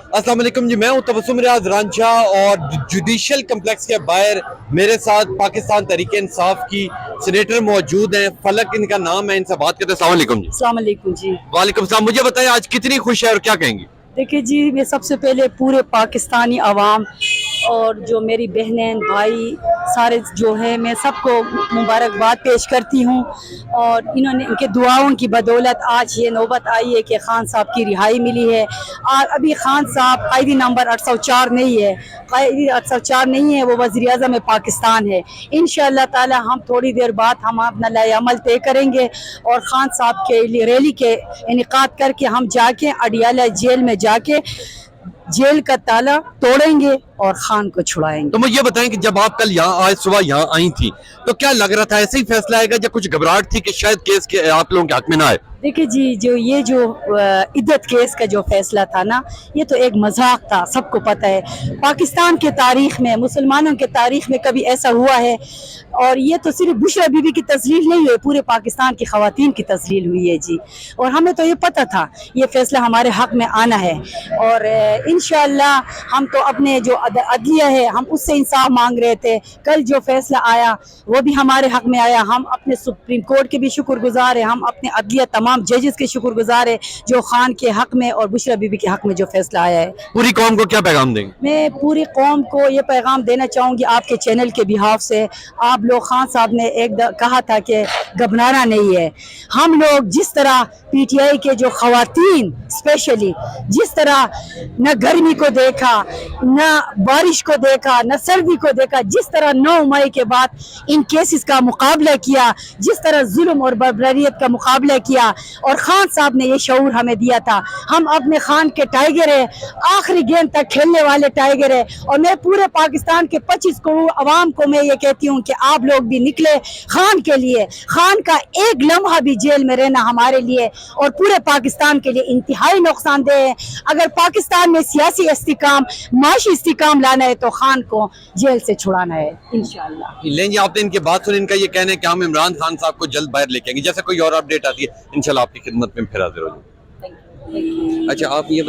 अस्सलाम वालेकुम जी, मैं हूं तबस्सुम रियाज रांझा और जुडिशल कम्प्लेक्स के बाहर मेरे साथ पाकिस्तान तहरीक इंसाफ की सीनेटर मौजूद हैं। फलक इनका नाम है, इनसे बात करते हैं। अस्सलाम वालेकुम जी। अस्सलाम वालेकुम जी। वालेकुम सलाम। मुझे बताएं आज कितनी खुश है और क्या कहेंगी? देखिए जी, मैं सबसे पहले पूरे पाकिस्तानी अवाम और जो मेरी बहनें भाई सारे जो हैं, मैं सबको मुबारकबाद पेश करती हूँ। और इन्होंने इनके दुआओं की बदौलत आज ये नौबत आई है कि खान साहब की रिहाई मिली है। अभी खान साहब कैदी नंबर 804 नहीं है, कैदी 804 नहीं है, वो वज़ीर आज़म पाकिस्तान है। इंशाअल्लाह ताला हम थोड़ी देर बाद हम अपना लाए अमल तय करेंगे और खान साहब के लिए रैली के इनेकाद करके हम जाके अडियाला जेल में जाके जेल का ताला तोड़ेंगे और खान को छुड़ाएंगे। तो मुझे ये बताएं कि जब आप कल यहाँ आज सुबह यहाँ आई थी तो क्या लग रहा था, ऐसे ही फैसला आएगा या कुछ घबराहट थी कि शायद केस के आप लोगों के हक में ना आए? देखिए जी, जो इद्दत केस का जो फैसला था ना, ये तो एक मजाक था, सबको पता है। पाकिस्तान के तारीख में, मुसलमानों के तारीख में कभी ऐसा हुआ है? और ये तो सिर्फ बुशरा बीबी की तस्लील नहीं हुई, पूरे पाकिस्तान की खवातीन की तस्लील हुई है जी। और हमें तो ये पता था ये फैसला हमारे हक में आना है। और इंशाअल्लाह हम तो अपने जो अदलिया है हम उससे इंसाफ मांग रहे थे। कल जो फैसला आया वो भी हमारे हक में आया। हम अपने सुप्रीम कोर्ट के भी शुक्रगुजार हैं, हम अपने अदलिया तमाम जजेस के शुक्रगुजार है जो खान के हक में और बुशरा बीबी के हक में जो फैसला आया है। पूरी कौम को क्या पैगाम देंगे? मैं पूरी कौम को ये पैगाम देना चाहूँगी आपके चैनल के बिहाफ से। आप लोग, खान साहब ने कहा था कि घबराना नहीं है। हम लोग जिस तरह पीटीआई के जो खवातीन स्पेशली जिस तरह न गर्मी को देखा, न बारिश को देखा, न सर्दी को देखा, जिस तरह 9 मई के बाद इन केसेस का मुकाबला किया, जिस तरह जुल्म और बर्बरियत का मुकाबला किया, और खान साहब ने ये शऊर हमें दिया था। हम अपने खान के टाइगर है, आखिरी गेंद तक खेलने वाले टाइगर है। और मैं पूरे पाकिस्तान के 25 करोड़ अवाम को मैं ये कहती हूँ कि आप लोग भी निकले खान के लिए। खान का एक लम्हा भी जेल में रहना हमारे लिए और पूरे पाकिस्तान के लिए इंतहाई नुकसानदेह है। अगर पाकिस्तान में सियासी इस्तिकाम, माशी इस्तिकाम लाना है तो खान को जेल से छुड़ाना है इंशाअल्लाह। लेंगे आपने इनकी बात सुनी, इनका ये कहना है कि हम इमरान खान साहब को जल्द बाहर लेके आएंगे। जैसे कोई और अपडेट आती है इंशाल्लाह आपकी खिदमत में फिर हाजिर हो जाएंगे। अच्छा, आप ये